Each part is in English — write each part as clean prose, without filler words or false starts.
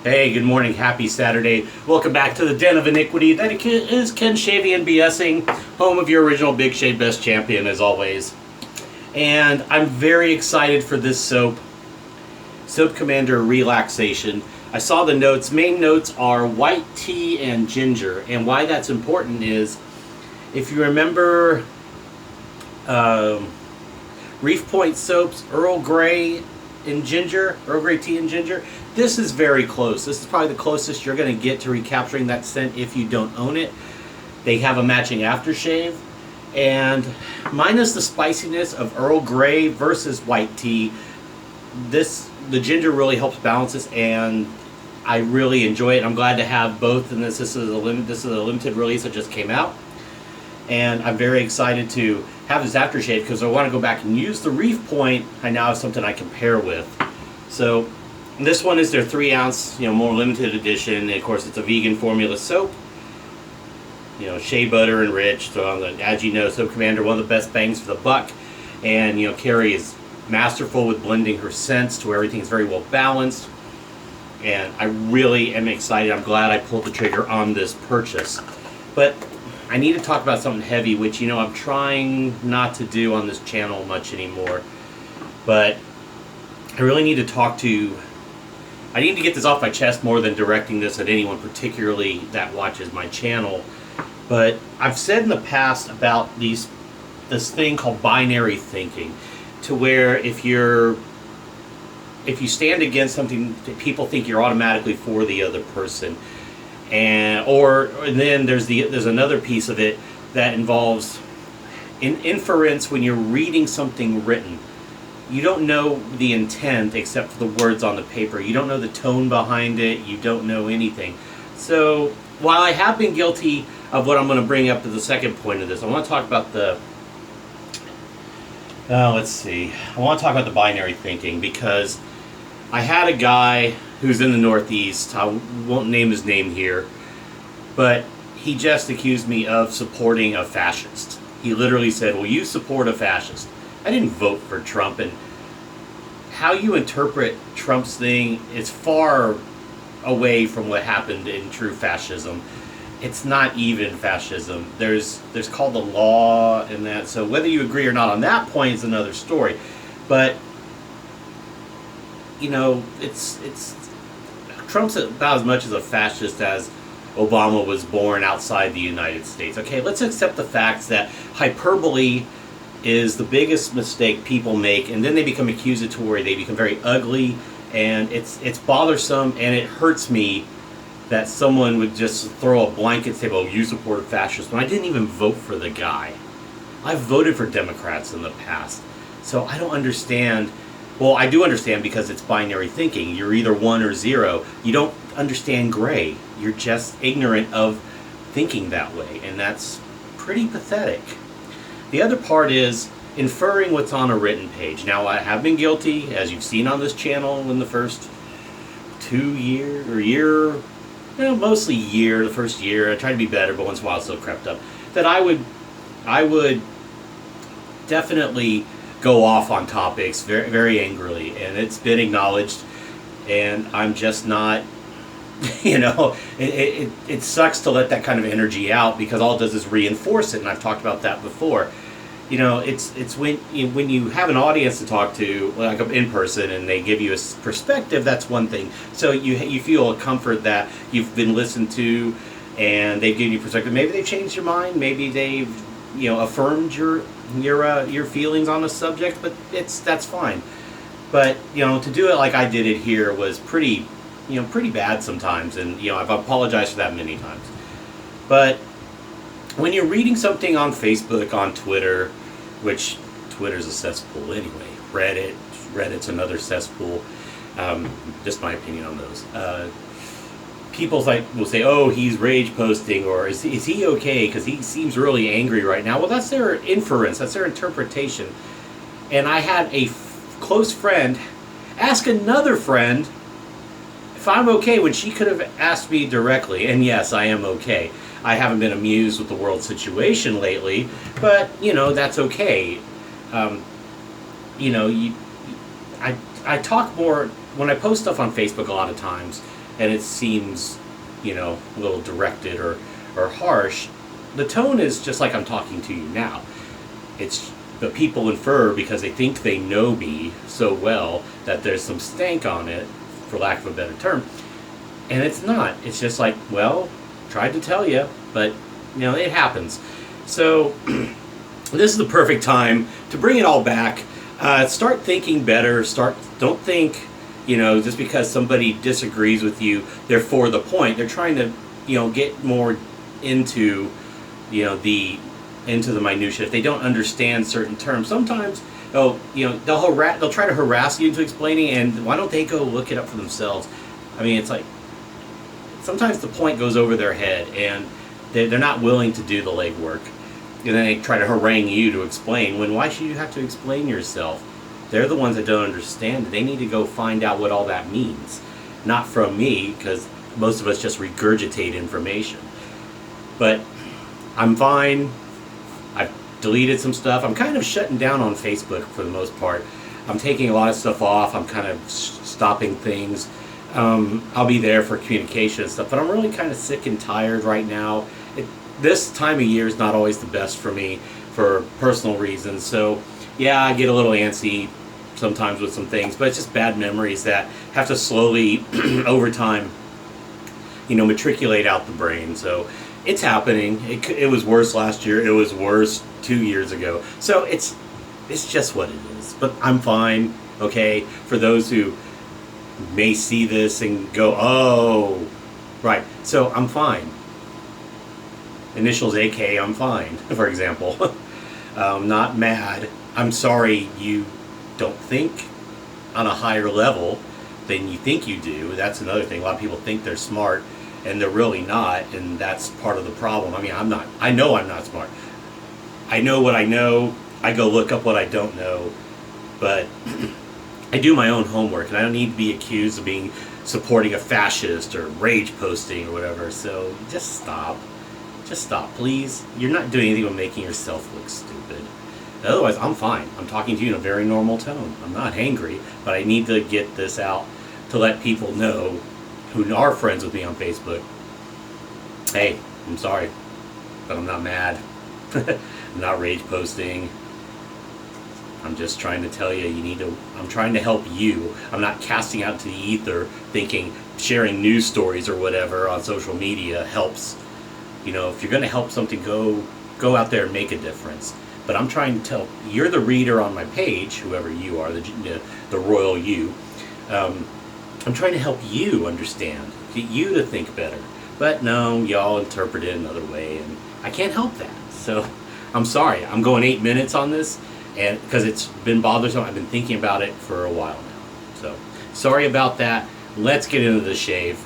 Hey, good morning, happy Saturday. Welcome back to the Den of Iniquity. That is Ken Shavian BSing, home of your original Big Shave Best champion as always. And I'm very excited for this soap Commander Relaxation. I saw the notes. Main notes are white tea and ginger. And why that's important is, if you remember Reef Point soaps, Earl Grey tea and ginger, this is very close. This is probably the closest you're going to get to recapturing that scent if you don't own it. They have a matching aftershave, and minus the spiciness of Earl Grey versus white tea, the ginger really helps balance this, and I really enjoy it. I'm glad to have both in this. This is a limited release that just came out, and I'm very excited to have this aftershave because I want to go back and use the Reef Point. I now have something I compare with. So this one is their 3 ounce, more limited edition. And of course, it's a vegan formula soap. Shea butter enriched. So as you know, Soap Commander, one of the best bangs for the buck. And Carrie is masterful with blending her scents to where everything's very well balanced. And I really am excited. I'm glad I pulled the trigger on this purchase. But I need to talk about something heavy, which I'm trying not to do on this channel much anymore. But I really need to I need to get this off my chest more than directing this at anyone particularly that watches my channel. But I've said in the past about this thing called binary thinking, to where if you stand against something, people think you're automatically for the other person. And then there's another piece of it that involves inference. When you're reading something written, you don't know the intent except for the words on the paper. You don't know the tone behind it. You don't know anything. So while I have been guilty of what I'm going to bring up to the second point of this, I want to talk about I want to talk about the binary thinking, because I had a guy who's in the Northeast. I won't name his name here, but he just accused me of supporting a fascist. He literally said, well, you support a fascist. I didn't vote for Trump, and how you interpret Trump's thing is far away from what happened in true fascism. It's not even fascism. There's called the law and that. So whether you agree or not on that point is another story. But it's Trump's about as much as a fascist as Obama was born outside the United States. Okay, let's accept the facts that hyperbole is the biggest mistake people make, and then they become accusatory. They become very ugly, and it's bothersome, and it hurts me that someone would just throw a blanket and say, well, you support a fascist, when I didn't even vote for the guy. I've voted for Democrats in the past, so I don't understand. Well, I do understand, because it's binary thinking. You're either 1 or 0. You don't understand gray. You're just ignorant of thinking that way, and that's pretty pathetic. The other part is inferring what's on a written page. Now, I have been guilty, as you've seen on this channel in the first 2 years, or year, mostly year, the first year. I tried to be better, but once in a while it still crept up. That I would definitely go off on topics very, very angrily, and it's been acknowledged, and I'm just not, it sucks to let that kind of energy out, because all it does is reinforce it, and I've talked about that before. It's when you have an audience to talk to, like in person, and they give you a perspective, that's one thing. So you feel a comfort that you've been listened to, and they've given you perspective. Maybe they've changed your mind, maybe they've affirmed your feelings on a subject, but that's fine. But to do it like I did it here was pretty bad sometimes, and I've apologized for that many times. But when you're reading something on Facebook, on Twitter, which Twitter's a cesspool anyway, Reddit's another cesspool, just my opinion on those. People will say, oh, he's rage posting, or is he okay because he seems really angry right now. Well, that's their inference, that's their interpretation. And I had a close friend ask another friend if I'm okay, when she could have asked me directly. And yes, I am okay. I haven't been amused with the world situation lately, but that's okay. I talk more when I post stuff on Facebook. A lot of times and it seems, a little directed or harsh, the tone is just like I'm talking to you now. It's but people infer because they think they know me so well that there's some stank on it, for lack of a better term, and it's not. It's just like, well, tried to tell you, but it happens. So this is the perfect time to bring it all back. Start thinking better. Don't think, just because somebody disagrees with you, they're for the point. They're trying to, get more into, into the minutia. If they don't understand certain terms, sometimes they'll try to harass you into explaining. And why don't they go look it up for themselves? I mean, it's like sometimes the point goes over their head, and they're not willing to do the legwork. And then they try to harangue you to explain, when why should you have to explain yourself? They're the ones that don't understand it. They need to go find out what all that means. Not from me, because most of us just regurgitate information. But I'm fine. I've deleted some stuff. I'm kind of shutting down on Facebook for the most part. I'm taking a lot of stuff off. I'm kind of stopping things. I'll be there for communication and stuff, but I'm really kind of sick and tired right now. This time of year is not always the best for me for personal reasons. So yeah, I get a little antsy sometimes with some things, but it's just bad memories that have to slowly over time, matriculate out the brain. So it's happening. It was worse last year. It was worse 2 years ago. So it's just what it is. But I'm fine. Okay. For those who may see this and go, oh, right. So I'm fine. Initials AK, I'm fine, for example. Not mad. I'm sorry you don't think on a higher level than you think you do. That's another thing. A lot of people think they're smart, and they're really not, and that's part of the problem. I mean, I'm not. I know I'm not smart. I know what I know. I go look up what I don't know, but I do my own homework, and I don't need to be accused of being supporting a fascist or rage posting or whatever. So just stop. Just stop, please. You're not doing anything but making yourself look stupid. Otherwise, I'm fine. I'm talking to you in a very normal tone. I'm not angry, but I need to get this out to let people know who are friends with me on Facebook. Hey, I'm sorry, but I'm not mad. I'm not rage posting. I'm just trying to tell you, I'm trying to help you. I'm not casting out to the ether thinking sharing news stories or whatever on social media helps. If you're going to help something, go out there and make a difference. But I'm trying to tell, you're the reader on my page, whoever you are, the royal you. I'm trying to help you understand, get you to think better. But no, y'all interpret it another way, and I can't help that. So I'm sorry. I'm going 8 minutes on this, and because it's been bothersome. I've been thinking about it for a while now. So sorry about that. Let's get into the shave.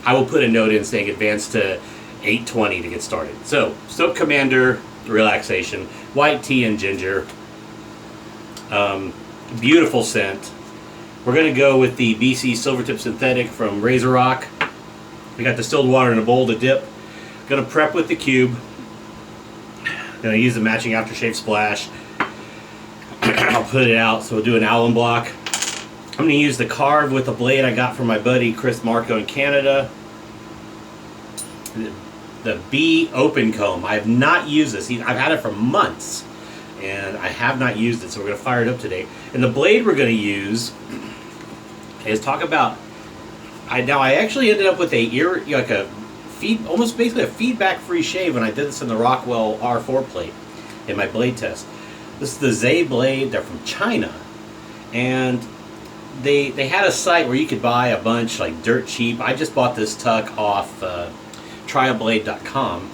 I will put a note in saying advance to 8:20 to get started. So, Soap Commander Relaxation, white tea and ginger. Beautiful scent. We're going to go with the BC Silvertip Synthetic from Razor Rock. We got distilled water in a bowl to dip. Going to prep with the cube. Going to use the matching aftershave splash. I'll put it out, so we'll do an alum block. I'm going to use the carve with a blade I got from my buddy Chris Marco in Canada. The B Open Comb. I have not used this. I've had it for months, and I have not used it, so we're going to fire it up today. And the blade we're going to use is I actually ended up with almost basically a feedback-free shave when I did this in the Rockwell R4 plate in my blade test. This is the Zay blade. They're from China, and they had a site where you could buy a bunch like dirt cheap. I just bought this tuck off trialblade.com,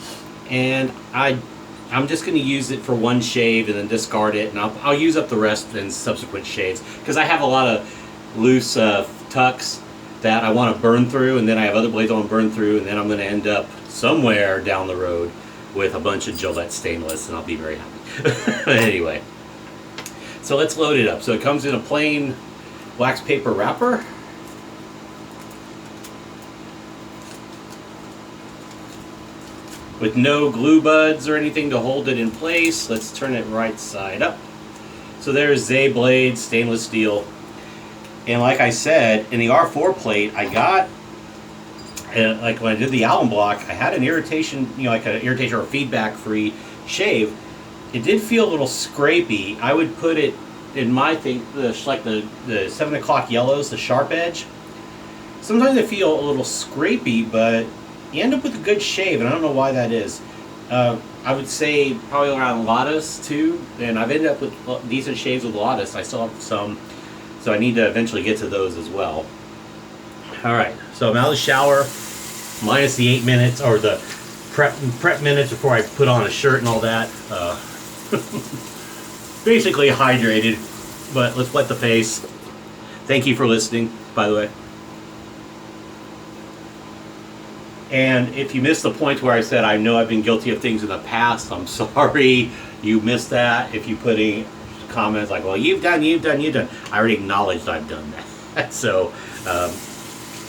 and I'm just going to use it for one shave and then discard it, and I'll use up the rest in subsequent shaves, because I have a lot of loose tucks that I want to burn through, and then I have other blades I want to burn through, and then I'm going to end up somewhere down the road with a bunch of Gillette stainless, and I'll be very happy. Anyway, so let's load it up. So it comes in a plain wax paper wrapper. With no glue buds or anything to hold it in place. Let's turn it right side up. So there's Zay blade, stainless steel. And like I said, in the R4 plate, I got And like when I did the album block, I had an irritation, like an irritation or feedback-free shave. It did feel a little scrapey. I would put it in my thing, like the 7 o'clock yellows, the sharp edge. Sometimes they feel a little scrapey, but you end up with a good shave, and I don't know why that is. I would say probably around Lotus too, and I've ended up with decent shaves with Lotus. I still have some, so I need to eventually get to those as well. Alright, so I'm out of the shower, minus the 8 minutes, or the prep minutes before I put on a shirt and all that. Basically hydrated, but let's wet the face. Thank you for listening, by the way. And if you missed the point where I said I know I've been guilty of things in the past, I'm sorry you missed that. If you put in comments like, well, you've done, I already acknowledged I've done that. So,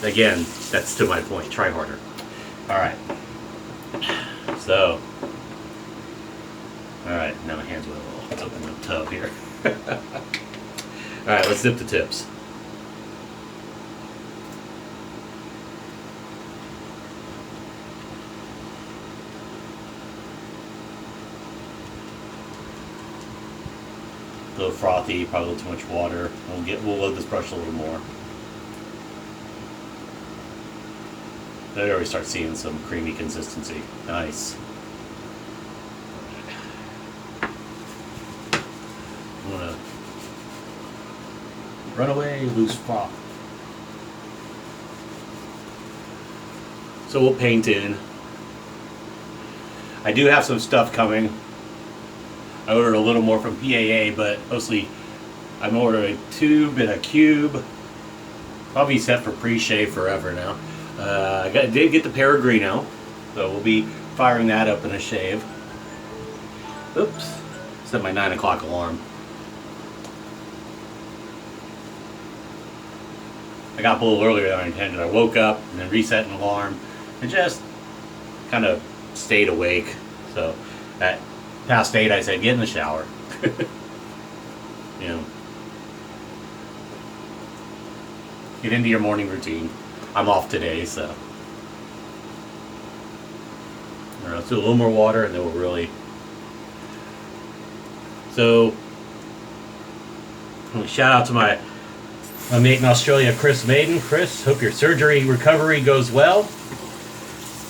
again, that's to my point. Try harder. All right. So, all right, now my hands are a little. Let's open the tub here. All right, let's zip the tips. A little frothy, probably a little too much water. We'll load this brush a little more. There we start seeing some creamy consistency. Nice. I'm gonna run away, loose froth. So we'll paint in. I do have some stuff coming. I ordered a little more from PAA, but mostly I'm ordering a tube and a cube. I'll be set for pre-shave forever now. I did get the Peregrino, so we'll be firing that up in a shave. Oops, set my 9 o'clock alarm. I got up a little earlier than I intended. I woke up and then reset an alarm and just kind of stayed awake. So at past 8, I said, get in the shower. You know, get into your morning routine. I'm off today, so. All right, let's do a little more water and then we'll really. So, shout out to my mate in Australia, Chris Maiden. Chris, hope your surgery recovery goes well.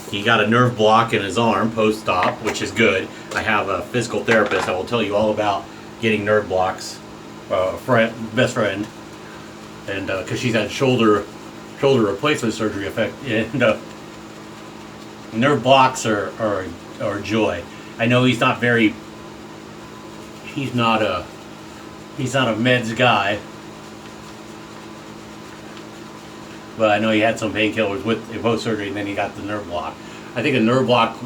He got a nerve block in his arm post-op, which is good. I have a physical therapist that will tell you all about getting nerve blocks. Best friend, and because she's had shoulder replacement surgery effect, and nerve blocks are joy. I know he's not a meds guy, but I know he had some painkillers with post surgery, and then he got the nerve block. I think a nerve block,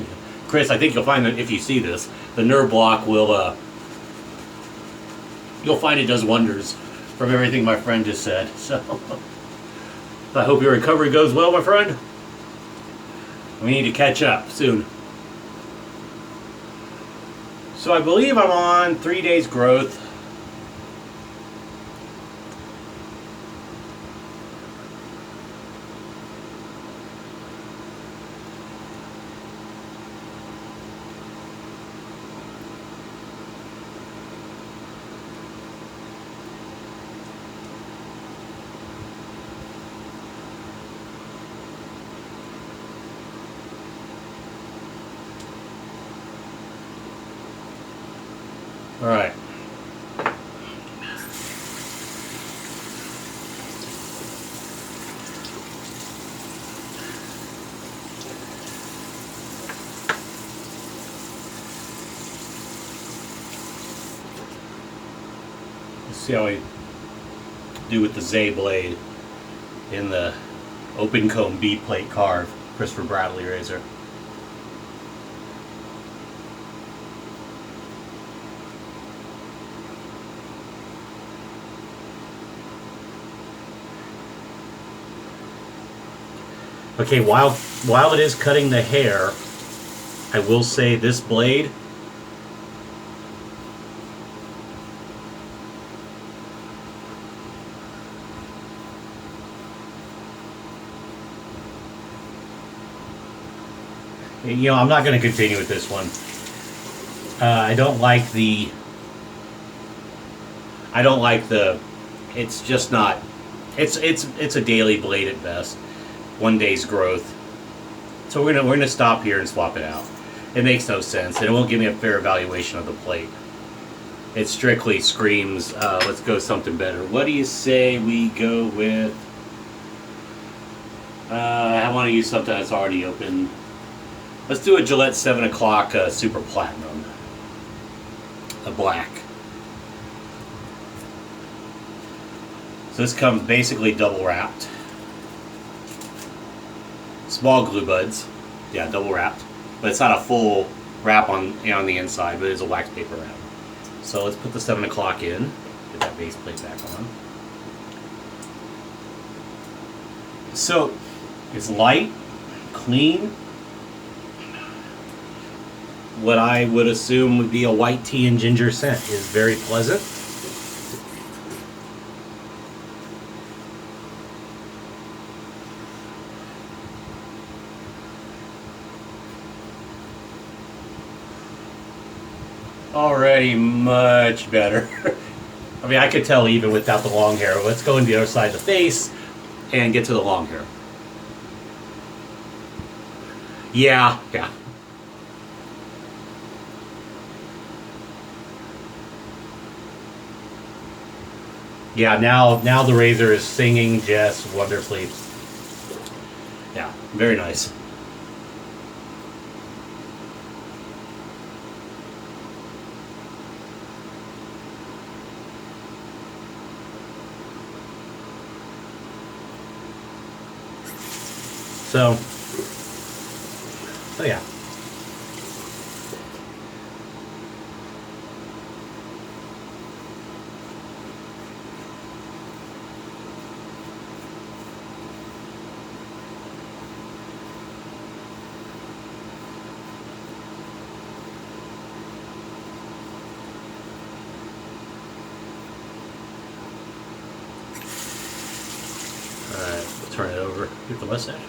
Chris, I think you'll find that if you see this, the nerve block will, you'll find it does wonders from everything my friend just said. So, I hope your recovery goes well, my friend. We need to catch up soon. So I believe I'm on 3 days growth. All right. Let's see how we do with the Z blade in the open comb B plate carve Christopher Bradley razor. Okay, while it is cutting the hair, I will say this blade I'm not going to continue with this one. I don't like the. I don't like the. It's just not. It's a daily blade at best. 1 day's growth. So we're gonna stop here and swap it out. It makes no sense, and it won't give me a fair evaluation of the plate. It strictly screams, let's go something better. What do you say we go with? I want to use something that's already open. Let's do a Gillette 7 o'clock Super Platinum. A black. So this comes basically double wrapped. Small glue buds. Yeah, double wrapped. But it's not a full wrap on the inside, but it is a wax paper wrap. So let's put the 7 o'clock in. Get that base plate back on. So it's light, clean. What I would assume would be a white tea and ginger scent is very pleasant. Already much better. I mean, I could tell even without the long hair. Let's go on the other side of the face and get to the long hair. Yeah. Yeah, now the razor is singing just wonderfully. Yeah, very nice. So yeah. Alright, turn it over. Get the mustache.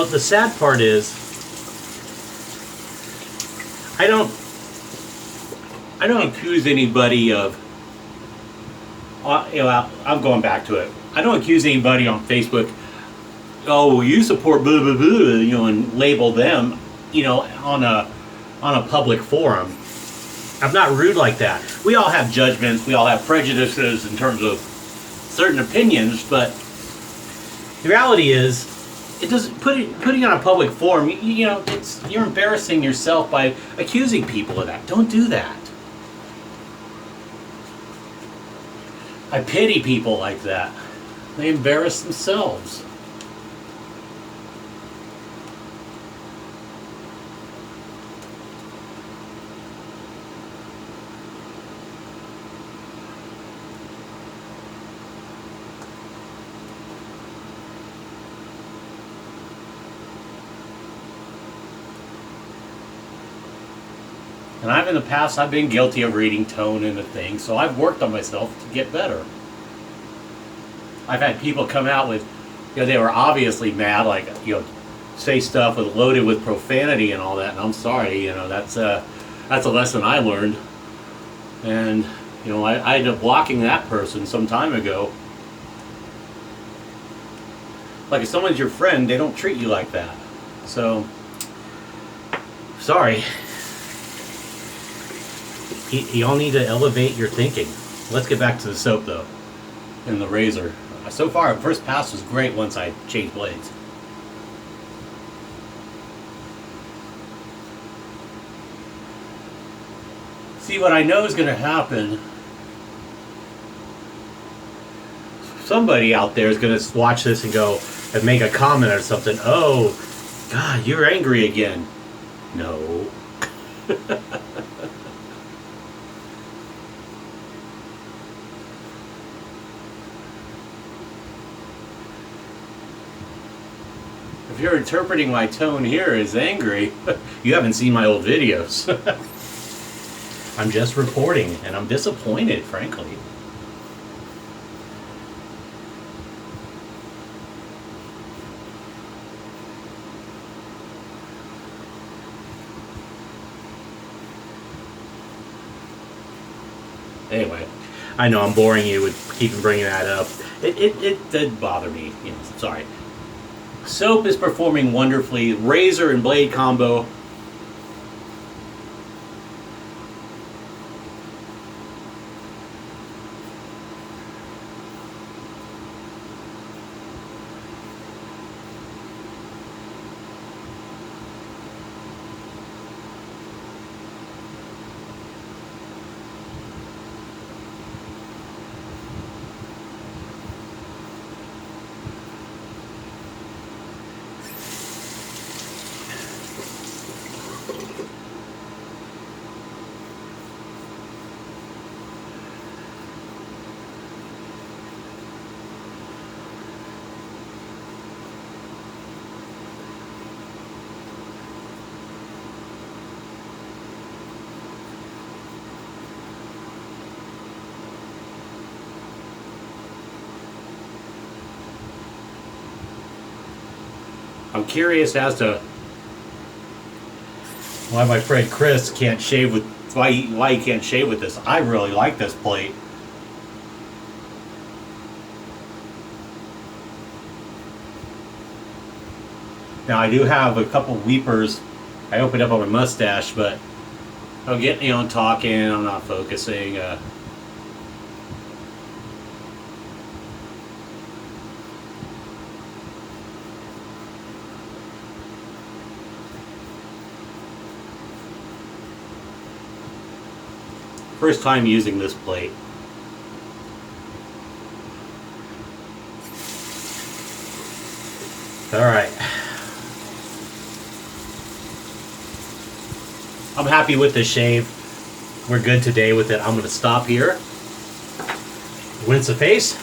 The sad part is I don't accuse anybody of I'm going back to it. I don't accuse anybody on Facebook, oh, you support blah blah blah, and label them, on a public forum. I'm not rude like that. We all have judgments, we all have prejudices in terms of certain opinions, but the reality is it doesn't putting on a public forum. You're embarrassing yourself by accusing people of that. Don't do that. I pity people like that. They embarrass themselves. And in the past, I've been guilty of reading tone into things, so I've worked on myself to get better. I've had people come out with, they were obviously mad, like, say stuff loaded with profanity and all that, and I'm sorry, that's a lesson I learned. And, I ended up blocking that person some time ago. Like, if someone's your friend, they don't treat you like that. So, sorry. Y'all need to elevate your thinking. Let's get back to the soap, though, and the razor. So far, the first pass was great once I changed blades. See, what I know is going to happen, somebody out there is going to watch this and go and make a comment or something. Oh, God, you're angry again. No. If If you're interpreting my tone here as angry, you haven't seen my old videos. I'm just reporting, and I'm disappointed, frankly. Anyway, I know I'm boring you with keeping bringing that up. It did bother me. You know, sorry. Soap is performing wonderfully. Razor and blade combo. I'm curious as to why my friend Chris can't shave with why he can't shave with this. I really like this plate. Now I do have a couple weepers. I opened up on my mustache, but I'm getting on talking. I'm not focusing. First time using this plate. All right. I'm happy with this shave. We're good today with it. I'm going to stop here. Rinse the face.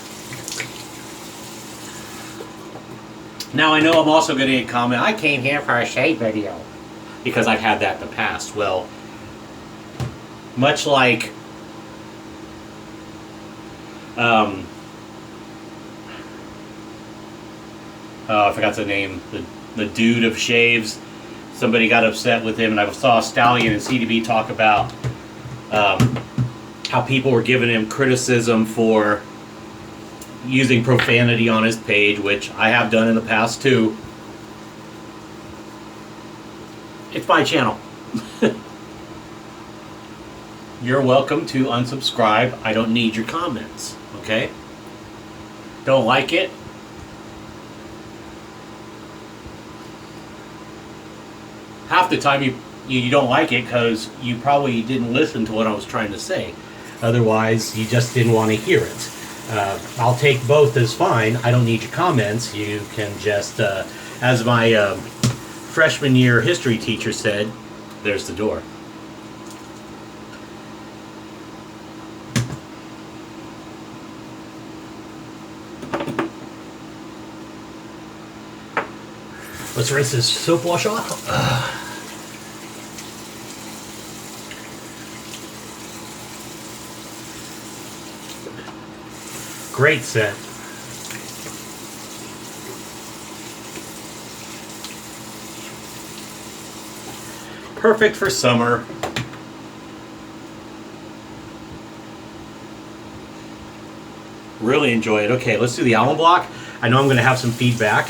Now I know I'm also going to get a comment. I came here for a shave video. Because I've had that in the past. Well, much like I forgot the name, the dude of shaves. Somebody got upset with him, and I saw Stallion and CDB talk about how people were giving him criticism for using profanity on his page, which I have done in the past too. It's my channel. You're welcome to unsubscribe. I don't need your comments, okay? Don't like it? Half the time you don't like it because you probably didn't listen to what I was trying to say. Otherwise, you just didn't want to hear it. I'll take both as fine. I don't need your comments. You can just, as my freshman year history teacher said, there's the door. Let's rinse this soap wash off. Great scent. Perfect for summer. Really enjoy it. Okay, let's do the almond block. I know I'm going to have some feedback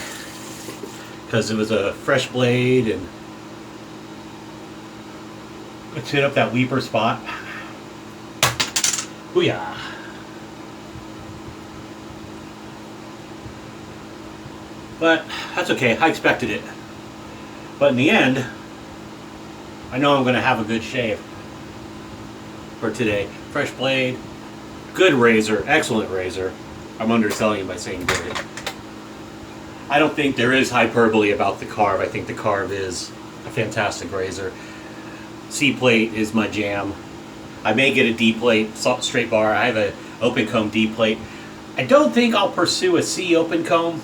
because it was a fresh blade, and let's hit up that weeper spot. Booyah. But that's okay, I expected it. But in the end, I know I'm going to have a good shave for today. Fresh blade, good razor, excellent razor. I'm underselling it by saying good. I don't think there is hyperbole about the carve. I think the carve is a fantastic razor. C plate is my jam. I may get a D plate, straight bar. I have an open comb D plate. I don't think I'll pursue a C open comb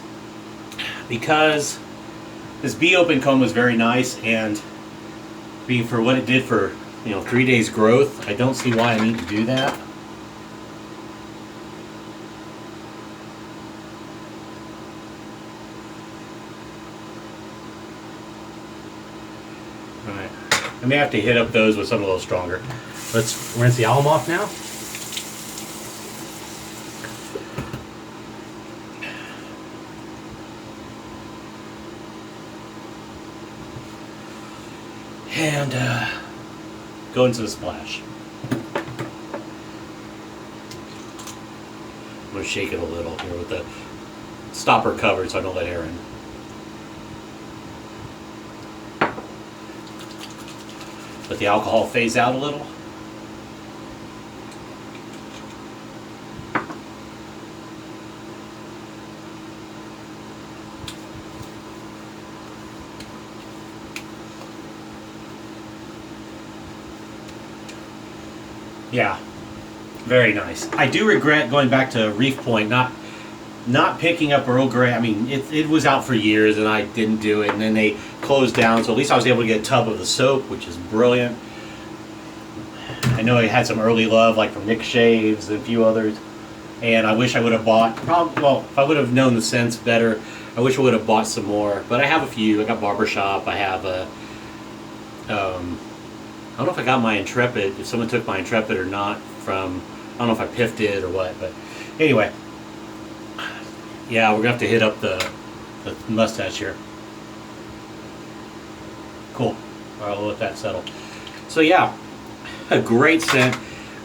because This bee open comb was very nice, and being for what it did for 3 days growth, I don't see why I need to do that. Alright, I may have to hit up those with something a little stronger. Let's rinse the alum off now. And go into the splash. I'm going to shake it a little here with the stopper covered so I don't let air in. Let the alcohol phase out a little. Yeah, very nice. I do regret going back to Reef Point, not picking up Earl Grey. I mean, it was out for years and I didn't do it, and then they closed down, so at least I was able to get a tub of the soap, which is brilliant. I know I had some early love, like from Nick Shaves and a few others, and I wish I would have bought, well, if I would have known the scents better, I wish I would have bought some more, but I have a few. I got Barbershop, I have a, I don't know if I got my Intrepid, if someone took my Intrepid or not from, I don't know if I piffed it or what, but anyway. Yeah, we're going to have to hit up the mustache here. Cool. Alright, we'll let that settle. So yeah, a great scent.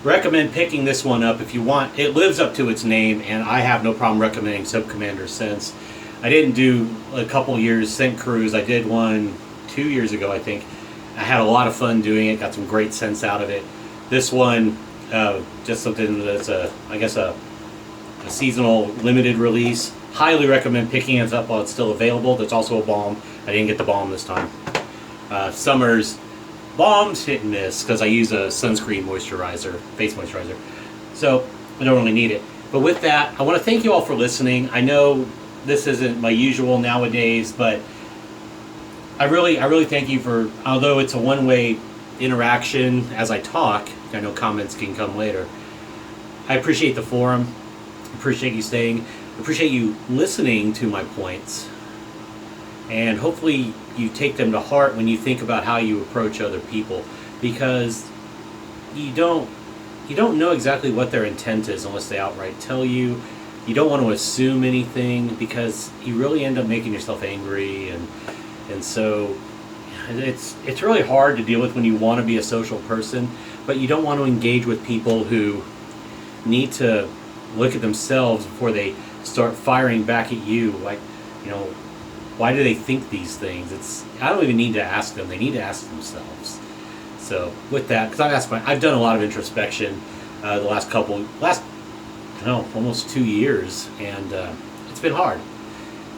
Recommend picking this one up if you want. It lives up to its name, and I have no problem recommending Soap Commander scents. I didn't do a couple years scent cruise. I did one 2 years ago, I think. I had a lot of fun doing it, got some great scents out of it. This one, just something that's I guess a seasonal limited release. Highly recommend picking it up while it's still available. There's also a balm. I didn't get the balm this time. Summer's balms hit and miss because I use a sunscreen moisturizer, face moisturizer. So I don't really need it. But with that, I want to thank you all for listening. I know this isn't my usual nowadays, but I really thank you for, although it's a one-way interaction as I talk, I know comments can come later. I appreciate the forum, appreciate you staying, appreciate you listening to my points, and hopefully you take them to heart when you think about how you approach other people, because you don't know exactly what their intent is unless they outright tell you. You don't want to assume anything because you really end up making yourself angry, and so it's really hard to deal with when you want to be a social person, but you don't want to engage with people who need to look at themselves before they start firing back at you. Like, why do they think these things? I don't even need to ask them. They need to ask themselves. So with that, because I've done a lot of introspection the last almost 2 years, and it's been hard.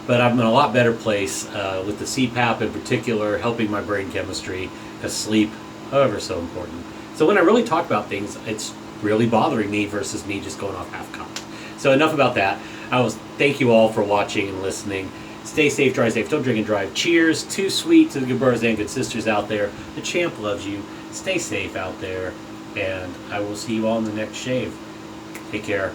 But I'm in a lot better place with the CPAP in particular, helping my brain chemistry, because sleep, however, so important. So when I really talk about things, it's really bothering me versus me just going off half-cocked. So enough about that. I will thank you all for watching and listening. Stay safe, drive safe, don't drink and drive. Cheers, too sweet to the good brothers and good sisters out there. The champ loves you. Stay safe out there, and I will see you all in the next shave. Take care.